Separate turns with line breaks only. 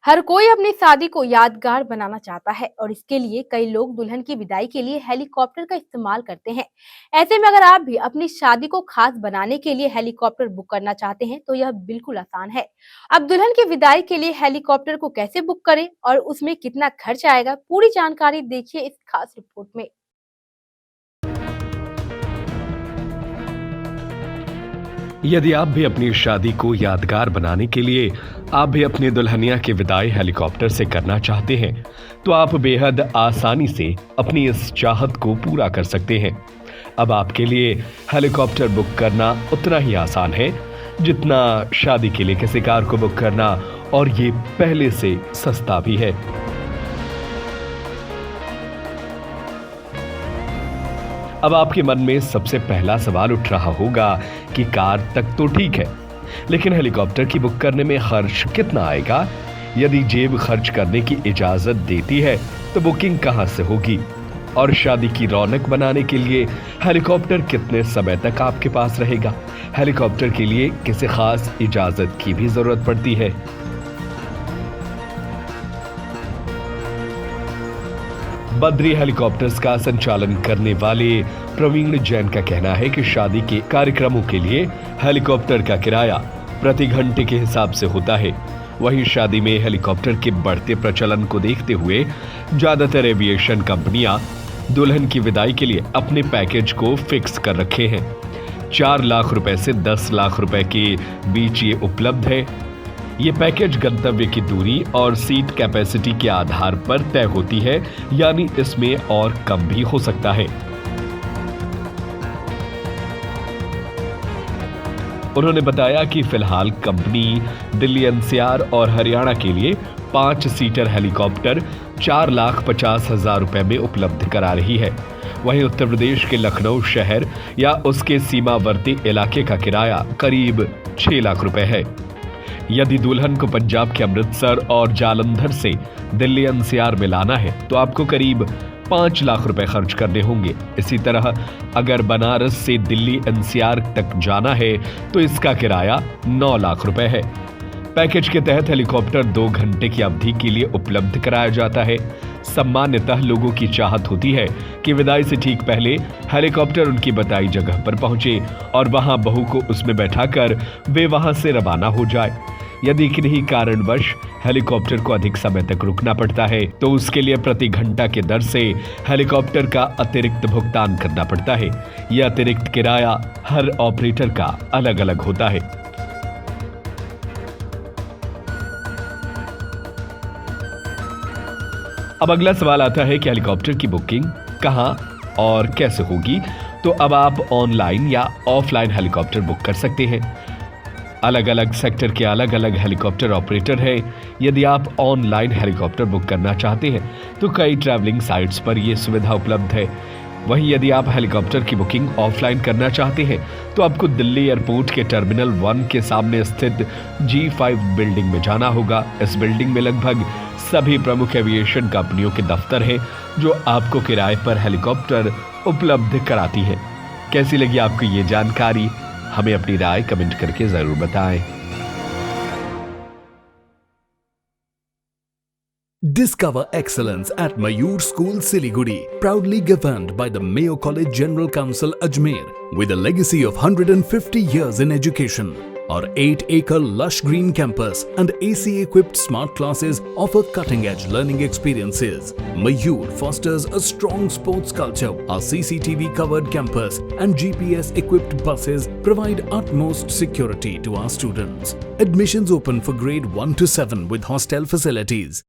हर कोई अपनी शादी को यादगार बनाना चाहता है और इसके लिए कई लोग दुल्हन की विदाई के लिए हेलीकॉप्टर का इस्तेमाल करते हैं। ऐसे में अगर आप भी अपनी शादी को खास बनाने के लिए हेलीकॉप्टर बुक करना चाहते हैं तो यह बिल्कुल आसान है। अब दुल्हन की विदाई के लिए हेलीकॉप्टर को कैसे बुक करें और उसमें कितना खर्च आएगा, पूरी जानकारी देखिए इस खास रिपोर्ट में।
यदि आप भी अपनी शादी को यादगार बनाने के लिए आप भी अपनी दुल्हनिया की विदाई हेलीकॉप्टर से करना चाहते हैं, तो आप बेहद आसानी से अपनी इस चाहत को पूरा कर सकते हैं। अब आपके लिए हेलीकॉप्टर बुक करना उतना ही आसान है जितना शादी के लिए किसी कार को बुक करना, और ये पहले से सस्ता भी है। अब आपके मन में सबसे पहला सवाल उठ रहा होगा कि कार तक तो ठीक है, लेकिन हेलीकॉप्टर की बुक करने में खर्च कितना आएगा? यदि जेब खर्च करने की इजाजत देती है तो बुकिंग कहां से होगी? और शादी की रौनक बनाने के लिए हेलीकॉप्टर कितने समय तक आपके पास रहेगा? हेलीकॉप्टर के लिए किसी खास इजाजत की भी जरूरत पड़ती है। बद्री हेलीकॉप्टर्स का संचालन करने वाले प्रवीण जैन का कहना है कि शादी के कार्यक्रमों के लिए हेलीकॉप्टर का किराया प्रति घंटे के हिसाब से होता है। वहीं शादी में हेलीकॉप्टर के बढ़ते प्रचलन को देखते हुए ज्यादातर एविएशन कंपनियां दुल्हन की विदाई के लिए अपने पैकेज को फिक्स कर रखे हैं। 4 लाख रुपए से 10 लाख रुपए के बीच ये उपलब्ध है। ये पैकेज गंतव्य की दूरी और सीट कैपेसिटी के आधार पर तय होती है, यानी इसमें और कम भी हो सकता है। उन्होंने बताया कि फिलहाल कंपनी दिल्ली एनसीआर और हरियाणा के लिए 5 सीटर हेलीकॉप्टर 4,50,000 रुपए में उपलब्ध करा रही है। वहीं उत्तर प्रदेश के लखनऊ शहर या उसके सीमावर्ती इलाके का किराया करीब 6 लाख रुपए है। यदि दुल्हन को पंजाब के अमृतसर और जालंधर से दिल्ली एनसीआर में लाना है तो आपको करीब 5 लाख रुपए खर्च करने होंगे। इसी तरह अगर बनारस से दिल्ली एनसीआर तक जाना है तो इसका किराया 9 लाख रुपए है। पैकेज के तहत हेलीकॉप्टर 2 घंटे की अवधि के लिए उपलब्ध कराया जाता है। सामान्यतः लोगों की चाहत होती है कि विदाई से ठीक पहले हेलीकॉप्टर उनकी बताई जगह पर पहुंचे और वहां बहू को उसमें बैठाकर वे वहां से रवाना हो जाए। यदि किन्हीं कारणवश हेलीकॉप्टर को अधिक समय तक रुकना पड़ता है तो उसके लिए प्रति घंटा के दर से हेलीकॉप्टर का अतिरिक्त भुगतान करना पड़ता है। यह अतिरिक्त किराया हर ऑपरेटर का अलग अलग होता है। अब अगला सवाल आता है कि हेलीकॉप्टर की बुकिंग कहां और कैसे होगी? तो अब आप ऑनलाइन या ऑफलाइन हेलीकॉप्टर बुक कर सकते हैं। अलग अलग सेक्टर के अलग अलग हेलीकॉप्टर ऑपरेटर हैं। यदि आप ऑनलाइन हेलीकॉप्टर बुक करना चाहते हैं तो कई ट्रैवलिंग साइट्स पर यह सुविधा उपलब्ध है। वहीं यदि आप हेलीकॉप्टर की बुकिंग ऑफलाइन करना चाहते हैं तो आपको दिल्ली एयरपोर्ट के टर्मिनल 1 के सामने स्थित G5 बिल्डिंग में जाना होगा। इस बिल्डिंग में लगभग सभी प्रमुख एविएशन कंपनियों के दफ्तर हैं जो आपको किराए पर हेलीकॉप्टर उपलब्ध कराती हैं। कैसी लगी आपको ये जानकारी? हमें अपनी राय कमेंट करके जरूर बताएं।
Discover excellence at Mayur School, Siliguri, proudly governed by the Mayo College General Council, Ajmer, with a legacy of 150 years in education. Our 8-acre lush green campus and AC-equipped smart classes offer cutting-edge learning experiences. Mayur fosters a strong sports culture. Our CCTV-covered campus and GPS-equipped buses provide utmost security to our students. Admissions open for grade 1 to 7 with hostel facilities.